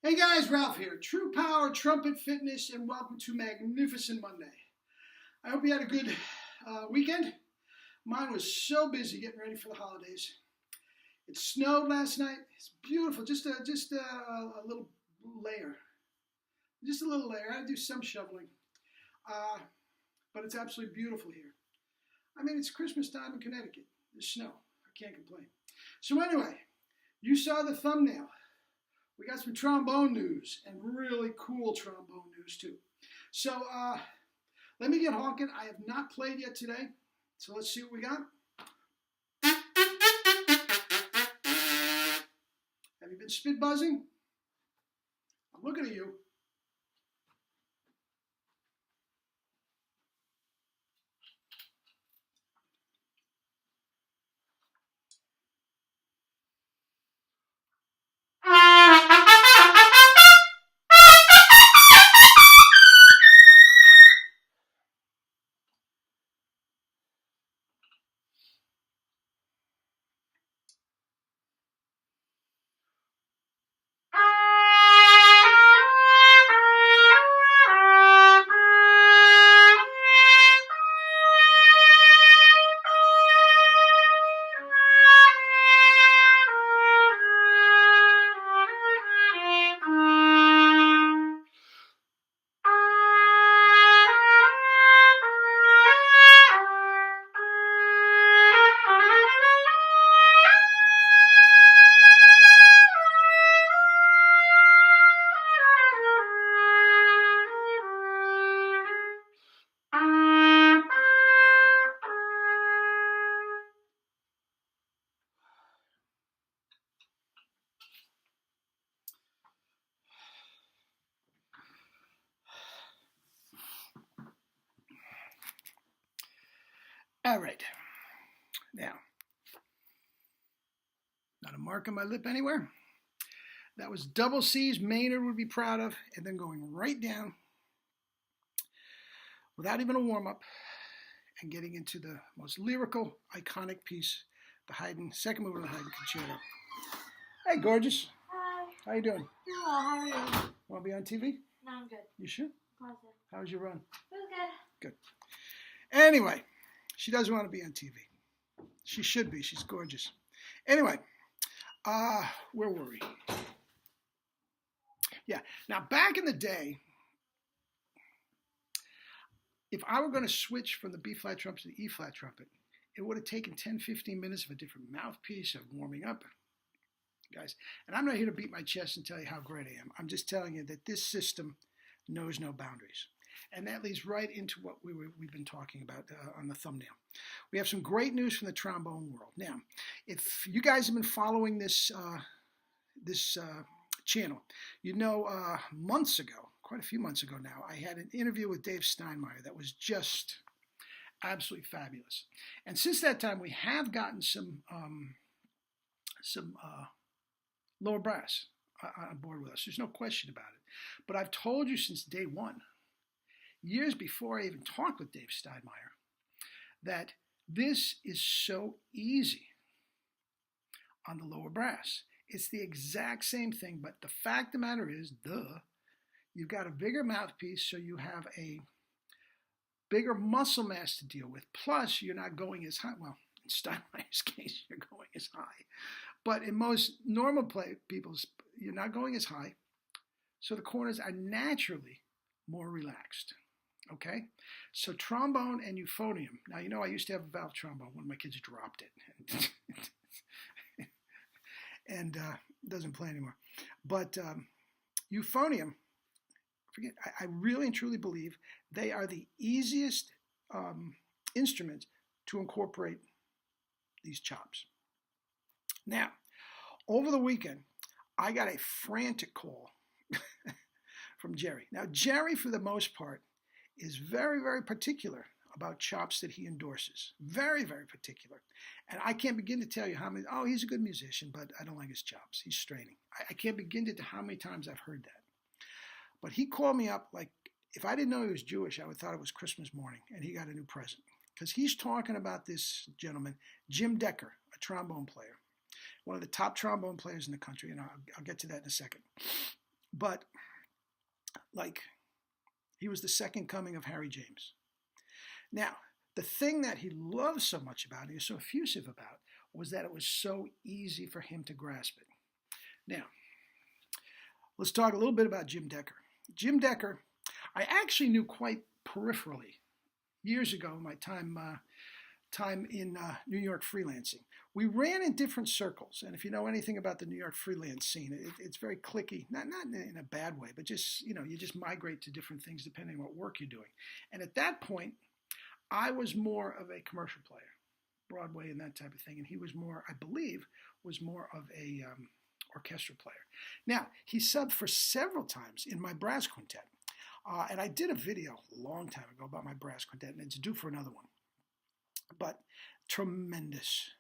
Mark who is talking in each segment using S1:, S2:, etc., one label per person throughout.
S1: Hey guys, Ralph here, True Power Trumpet Fitness, and welcome to Magnificent Monday. I hope you had a good weekend. Mine was so busy getting ready for the holidays. It snowed last night. It's beautiful, just a little layer. Just a little layer. I had to do some shoveling, but it's absolutely beautiful here. I mean, it's Christmas time in Connecticut. There's snow. I can't complain. So anyway, you saw the thumbnail. We got some trombone news, and really cool trombone news too. So let me get honking. I have not played yet today, so let's see what we got. Have you been spit buzzing? I'm looking at you. All right, now, not a mark on my lip anywhere. That was double C's Maynard would be proud of, and then going right down without even a warm-up and getting into the most lyrical, iconic piece, the Haydn, second movement of the Haydn Concerto. Hey, gorgeous.
S2: Hi.
S1: How you doing?
S2: Hello, how are you?
S1: Want to be on TV?
S2: No, I'm good.
S1: You sure?
S2: Positive.
S1: How was your run?
S2: It was good.
S1: Good. Anyway, she doesn't want to be on TV. She should be. She's gorgeous. Anyway, where were we? Yeah. Now, back in the day, if I were going to switch from the B-flat trumpet to the E-flat trumpet, it would have taken 10, 15 minutes of a different mouthpiece, of warming up, guys. And I'm not here to beat my chest and tell you how great I am. I'm just telling you that this system knows no boundaries. And that leads right into what we've been talking about on the thumbnail. We have some great news from the trombone world. Now, if you guys have been following this channel, you know months ago, quite a few months ago now, I had an interview with Dave Steinmeier that was just absolutely fabulous. And since that time, we have gotten some lower brass on board with us. There's no question about it. But I've told you since day one, years before I even talked with Dave Steinmeier, that this is so easy on the lower brass. It's the exact same thing, but the fact of the matter is, you've got a bigger mouthpiece, so you have a bigger muscle mass to deal with. Plus, you're not going as high. Well, in Steinmeier's case, you're going as high. But in most normal people's, you're not going as high. So the corners are naturally more relaxed. Okay? So trombone and euphonium. Now, you know, I used to have a valve trombone. One of my kids dropped it. and doesn't play anymore. But euphonium, I really and truly believe they are the easiest instrument to incorporate these chops. Now, over the weekend, I got a frantic call from Jerry. Now, Jerry, for the most part, is very, very particular about chops that he endorses. Very, very particular. And I can't begin to tell you how many, he's a good musician, but I don't like his chops. He's straining. I can't begin to tell how many times I've heard that. But he called me up like, if I didn't know he was Jewish, I would have thought it was Christmas morning, and he got a new present. Because he's talking about this gentleman, Jim Decker, a trombone player. One of the top trombone players in the country, and I'll get to that in a second. but like he was the second coming of Harry James. Now, the thing that he loved so much about, and he was so effusive about, was that it was so easy for him to grasp it. Now, let's talk a little bit about Jim Decker. Jim Decker, I actually knew quite peripherally years ago, my time in New York freelancing. We ran in different circles, and if you know anything about the New York freelance scene, it's very cliquey, not in a bad way, but just, you just migrate to different things depending on what work you're doing. And at that point, I was more of a commercial player, Broadway and that type of thing, and he was more, I believe, was more of a orchestral player. Now, he subbed for several times in my brass quintet, and I did a video a long time ago about my brass quintet, and it's due for another one. But tremendous,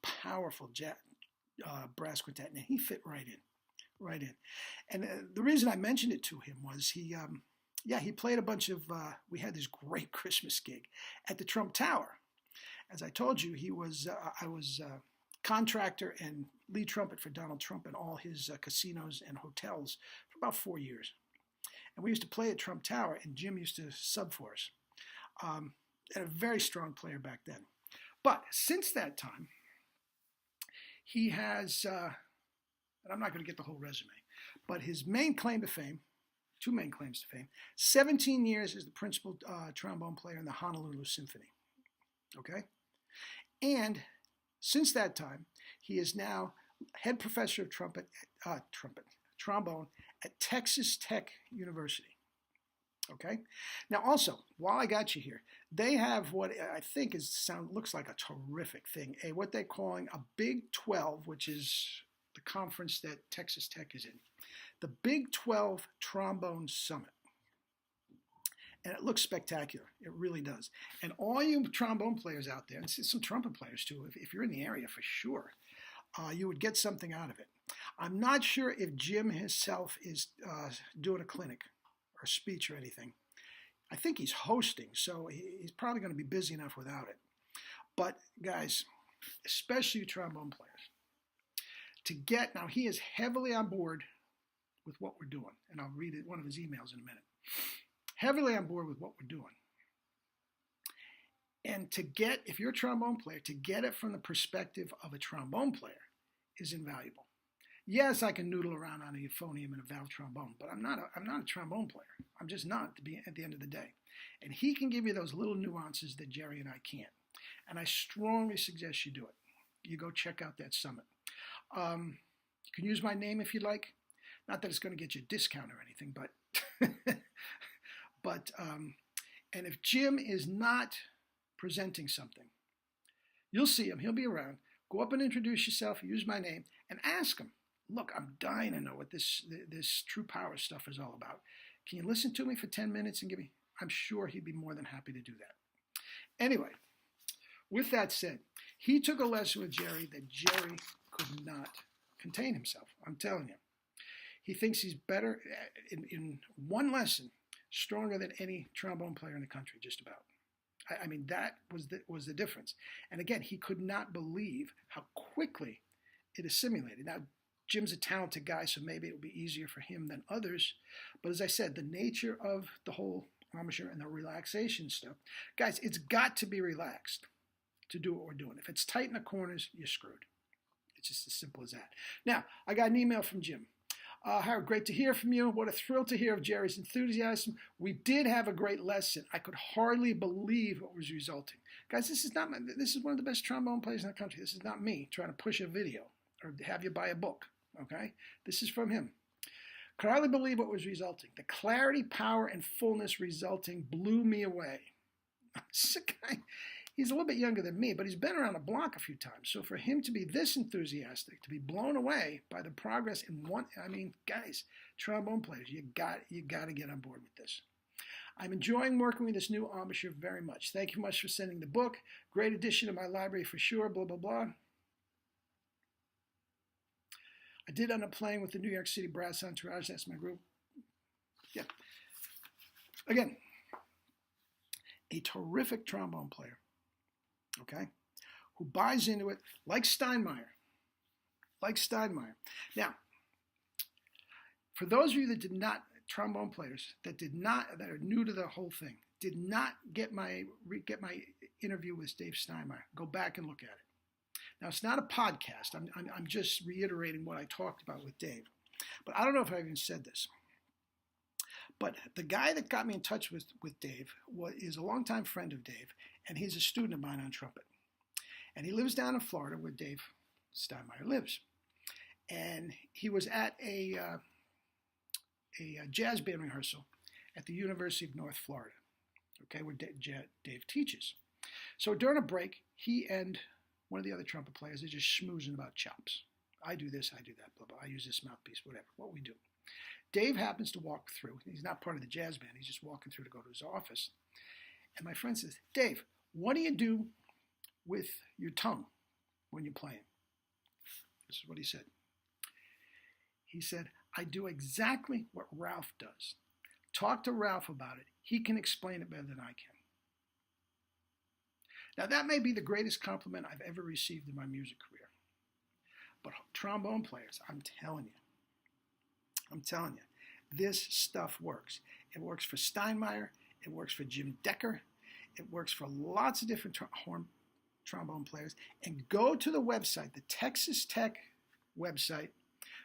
S1: powerful brass quintet, and he fit right in. And the reason I mentioned it to him was he played a bunch of, we had this great Christmas gig at the Trump Tower. As I told you, I was contractor and lead trumpet for Donald Trump and all his casinos and hotels for about 4 years. And we used to play at Trump Tower, and Jim used to sub for us. And a very strong player back then. But since that time, he has, and I'm not going to get the whole resume, but his main claim to fame, 2 main claims to fame, 17 years as the principal trombone player in the Honolulu Symphony. Okay? And since that time, he is now head professor of trombone at Texas Tech University. Okay. Now, also, while I got you here, they have what I think looks like a terrific thing. What they're calling a Big 12, which is the conference that Texas Tech is in. The Big 12 Trombone Summit. And it looks spectacular. It really does. And all you trombone players out there, and some trumpet players too, if you're in the area for sure, you would get something out of it. I'm not sure if Jim himself is doing a clinic or speech or anything. I think he's hosting, so he's probably going to be busy enough without it. But guys, especially trombone players, now he is heavily on board with what we're doing, and I'll read one of his emails in a minute. Heavily on board with what we're doing. And if you're a trombone player, to get it from the perspective of a trombone player is invaluable. Yes, I can noodle around on a euphonium and a valve trombone, but I'm not a trombone player. I'm just not at the end of the day. And he can give you those little nuances that Jerry and I can't. And I strongly suggest you do it. You go check out that summit. You can use my name if you like. Not that it's going to get you a discount or anything, but and if Jim is not presenting something, you'll see him. He'll be around. Go up and introduce yourself. Use my name and ask him. Look, I'm dying to know what this true power stuff is all about. Can you listen to me for 10 minutes and give me? I'm sure he'd be more than happy to do that. Anyway, with that said, he took a lesson with Jerry that Jerry could not contain himself. I'm telling you. He thinks he's better in one lesson, stronger than any trombone player in the country, just about. I mean, that was the difference. And again, he could not believe how quickly it assimilated. Now, Jim's a talented guy, so maybe it will be easier for him than others. But as I said, the nature of the whole embouchure and the relaxation stuff, guys, it's got to be relaxed to do what we're doing. If it's tight in the corners, you're screwed. It's just as simple as that. Now, I got an email from Jim. Howard, great to hear from you. What a thrill to hear of Jerry's enthusiasm. We did have a great lesson. I could hardly believe what was resulting. Guys, this is one of the best trombone players in the country. This is not me trying to push a video or have you buy a book, okay? This is from him. Could hardly believe what was resulting. The clarity, power, and fullness resulting blew me away. This guy, he's a little bit younger than me, but he's been around the block a few times. So for him to be this enthusiastic, to be blown away by the progress in one, I mean, guys, trombone players, you got to get on board with this. I'm enjoying working with this new embouchure very much. Thank you much for sending the book. Great addition to my library for sure, blah, blah, blah. I did end up playing with the New York City Brass Entourage. That's my group. Yeah. Again, a terrific trombone player, okay, who buys into it like Steinmeier. Now, For those of you that did not, trombone players that are new to the whole thing, did not get my interview with Dave Steinmeier, go back and look at it. Now, it's not a podcast. I'm just reiterating what I talked about with Dave. But I don't know if I even said this. But the guy that got me in touch with Dave is a longtime friend of Dave, and he's a student of mine on trumpet. And he lives down in Florida where Dave Steinmeier lives. And he was at a jazz band rehearsal at the University of North Florida, okay, where Dave teaches. So during a break, he and one of the other trumpet players are just schmoozing about chops. I do this, I do that, blah, blah. I use this mouthpiece, whatever, what we do. Dave happens to walk through. He's not part of the jazz band. He's just walking through to go to his office. And my friend says, Dave, what do you do with your tongue when you're playing? This is what he said. He said, I do exactly what Ralph does. Talk to Ralph about it. He can explain it better than I can. Now, that may be the greatest compliment I've ever received in my music career. But trombone players, I'm telling you, this stuff works. It works for Steinmeier. It works for Jim Decker. It works for lots of different trombone players. And go to the website, the Texas Tech website.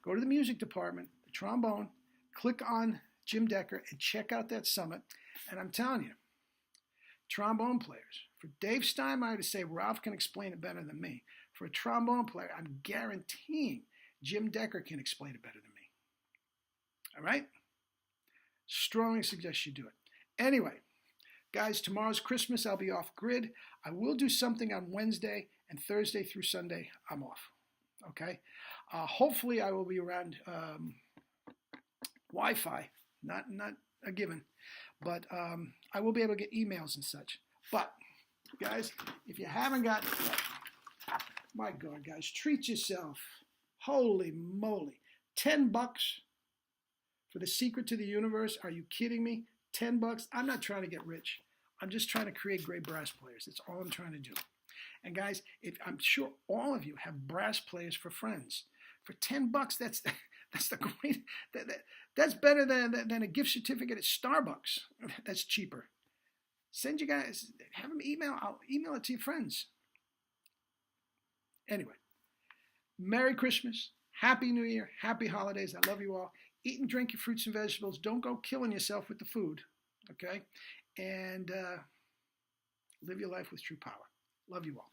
S1: Go to the music department, the trombone, click on Jim Decker, and check out that summit. And I'm telling you, trombone players, for Dave Steinmeier to say Ralph can explain it better than me, for a trombone player, I'm guaranteeing Jim Decker can explain it better than me. All right? Strongly suggest you do it. Anyway, guys, tomorrow's Christmas. I'll be off grid. I will do something on Wednesday, and Thursday through Sunday, I'm off. Okay? Hopefully, I will be around Wi-Fi. Not a given. But I will be able to get emails and such. But, guys, if you haven't gotten it yet, my God, guys, treat yourself. Holy moly. $10 for The Secret to the Universe. Are you kidding me? $10? I'm not trying to get rich. I'm just trying to create great brass players. That's all I'm trying to do. And guys, I'm sure all of you have brass players for friends. For $10, that's the great. That's better than a gift certificate at Starbucks. That's cheaper. Send you guys, have them email. I'll email it to your friends. Anyway, Merry Christmas, Happy New Year, Happy Holidays. I love you all. Eat and drink your fruits and vegetables. Don't go killing yourself with the food, okay? And live your life with true power. Love you all.